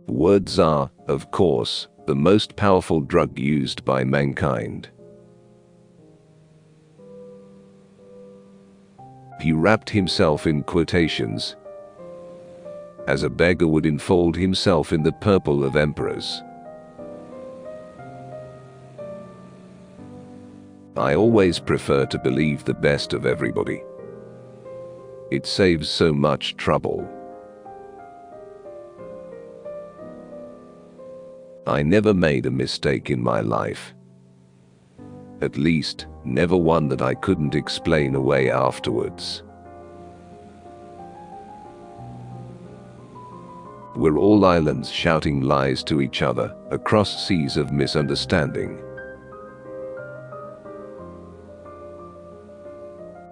Words are, of course, the most powerful drug used by mankind. He wrapped himself in quotations, as a beggar would enfold himself in the purple of emperors. I always prefer to believe the best of everybody. It saves so much trouble. I never made a mistake in my life. At least, never one that I couldn't explain away afterwards. We're all islands shouting lies to each other across seas of misunderstanding.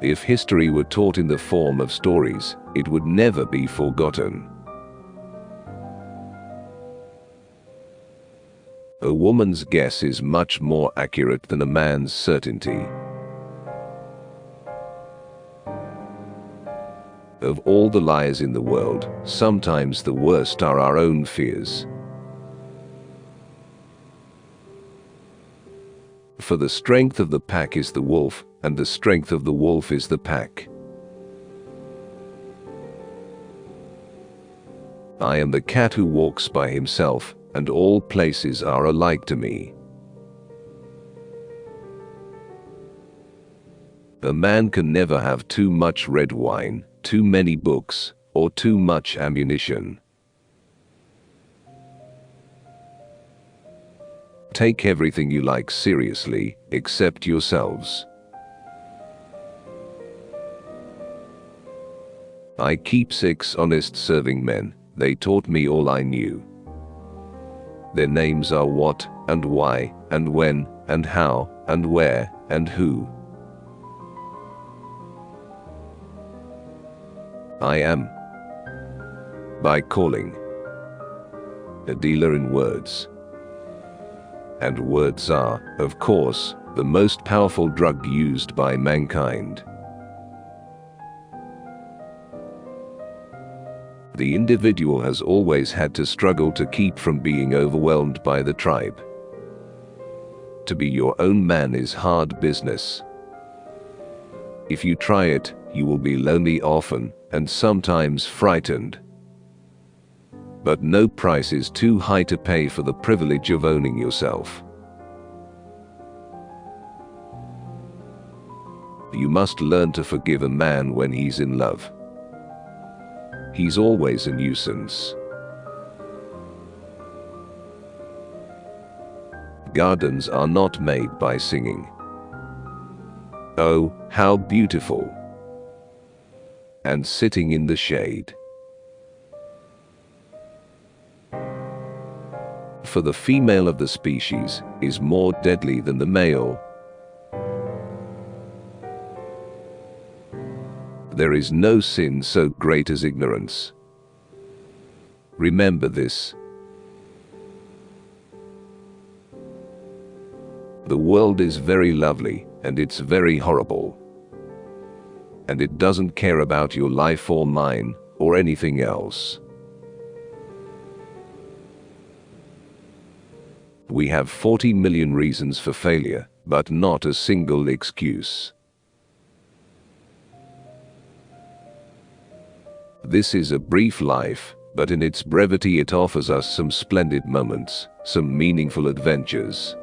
If history were taught in the form of stories, it would never be forgotten. A woman's guess is much more accurate than a man's certainty. Of all the lies in the world, sometimes the worst are our own fears. For the strength of the pack is the wolf, and the strength of the wolf is the pack. I am the cat who walks by himself, and all places are alike to me. A man can never have too much red wine, too many books, or too much ammunition. Take everything you like seriously, except yourselves. I keep 6 honest serving men. They taught me all I knew. Their names are what, and why, and when, and how, and where, and who. I am, by calling, a dealer in words. And words are, of course, the most powerful drug used by mankind. The individual has always had to struggle to keep from being overwhelmed by the tribe. To be your own man is hard business. If you try it, you will be lonely often, and sometimes frightened. But no price is too high to pay for the privilege of owning yourself. You must learn to forgive a man when he's in love. He's always a nuisance. Gardens are not made by singing. Oh, how beautiful! And sitting in the shade. For the female of the species is more deadly than the male. There is no sin so great as ignorance. Remember this. The world is very lovely, and it's very horrible. And it doesn't care about your life or mine, or anything else. We have 40 million reasons for failure, but not a single excuse. This is a brief life, but in its brevity it offers us some splendid moments, some meaningful adventures.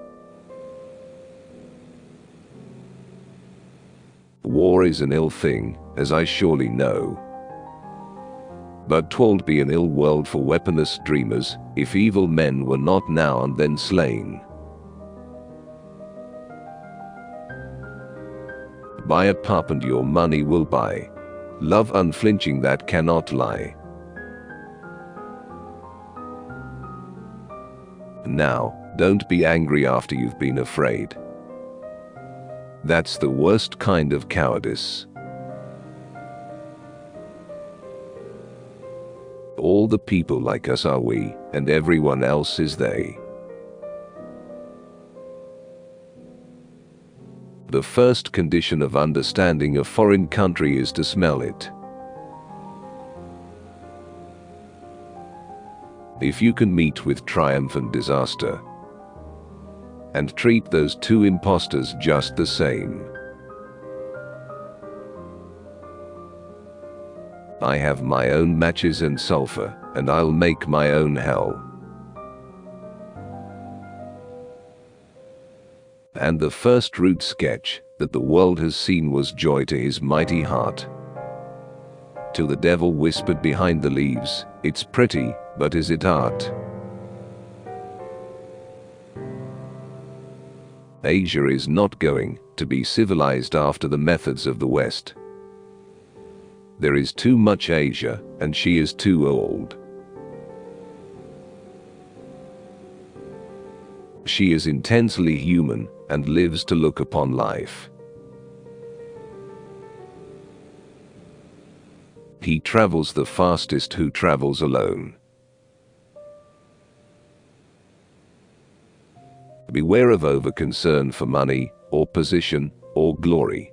War is an ill thing, as I surely know. But 'twould be an ill world for weaponless dreamers, if evil men were not now and then slain. Buy a pup and your money will buy love unflinching that cannot lie. Now, don't be angry after you've been afraid. That's the worst kind of cowardice. All the people like us are we, and everyone else is they. The first condition of understanding a foreign country is to smell it. If you can meet with triumph and disaster, and treat those two impostors just the same. I have my own matches and sulfur, and I'll make my own hell. And the first rude sketch that the world has seen was joy to his mighty heart. Till the devil whispered behind the leaves, "It's pretty, but is it art?" Asia is not going to be civilized after the methods of the West. There is too much Asia, and she is too old. She is intensely human and lives to look upon life. He travels the fastest who travels alone. Beware of over-concern for money, or position, or glory.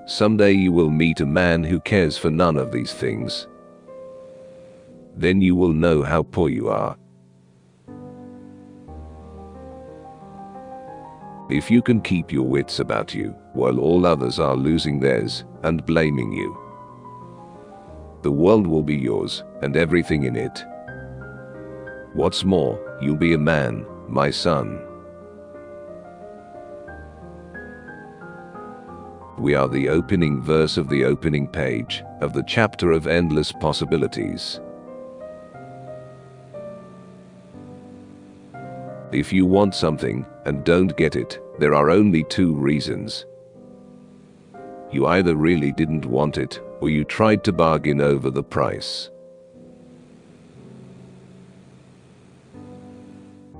Someday you will meet a man who cares for none of these things. Then you will know how poor you are. If you can keep your wits about you, while all others are losing theirs, and blaming you, the world will be yours, and everything in it. What's more, you'll be a man, my son. We are the opening verse of the opening page of the chapter of endless possibilities. If you want something and don't get it, there are only two reasons. You either really didn't want it, or you tried to bargain over the price.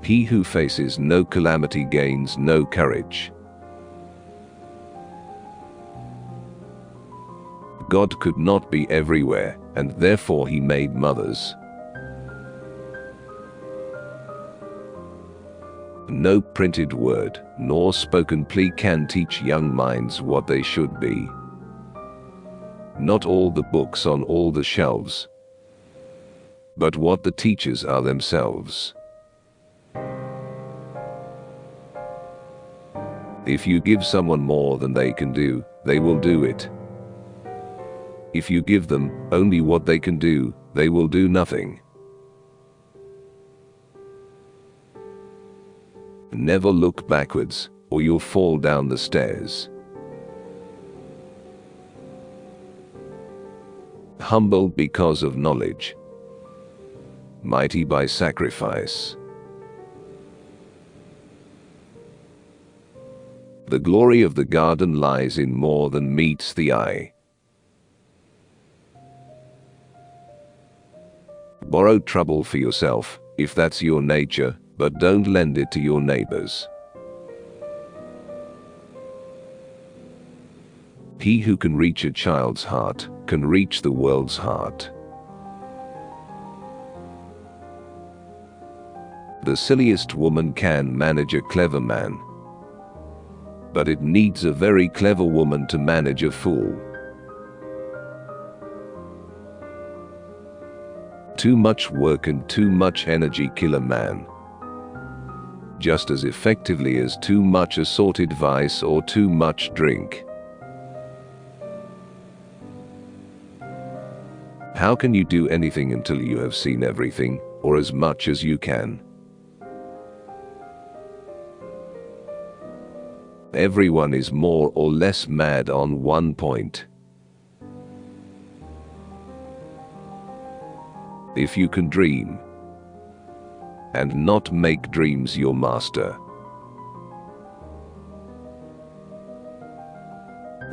He who faces no calamity gains no courage. God could not be everywhere, and therefore he made mothers. No printed word, nor spoken plea can teach young minds what they should be. Not all the books on all the shelves, but what the teachers are themselves. If you give someone more than they can do, they will do it. If you give them only what they can do, they will do nothing. Never look backwards, or you'll fall down the stairs. Humble because of knowledge, mighty by sacrifice. The glory of the garden lies in more than meets the eye. Borrow trouble for yourself, if that's your nature, but don't lend it to your neighbors. He who can reach a child's heart can reach the world's heart. The silliest woman can manage a clever man, but it needs a very clever woman to manage a fool. Too much work and too much energy kill a man, just as effectively as too much assorted vice or too much drink. How can you do anything until you have seen everything, or as much as you can? Everyone is more or less mad on one point. If you can dream, and not make dreams your master.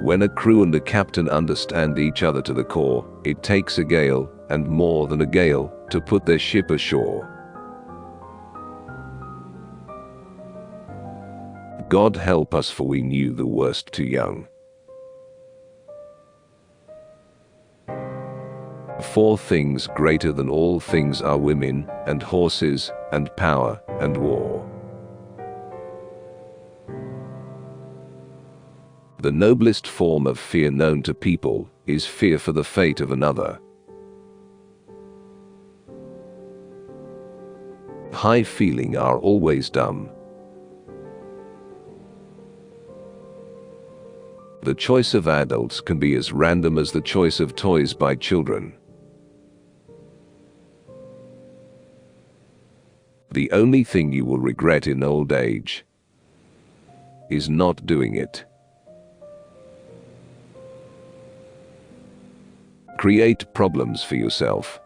When a crew and a captain understand each other to the core, it takes a gale, and more than a gale, to put their ship ashore. God help us, for we knew the worst too young. 4 things greater than all things are women, and horses, and power, and war. The noblest form of fear known to people is fear for the fate of another. High feeling are always dumb. The choice of adults can be as random as the choice of toys by children. The only thing you will regret in old age is not doing it. Create problems for yourself,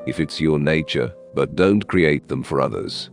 if it's your nature, but don't create them for others.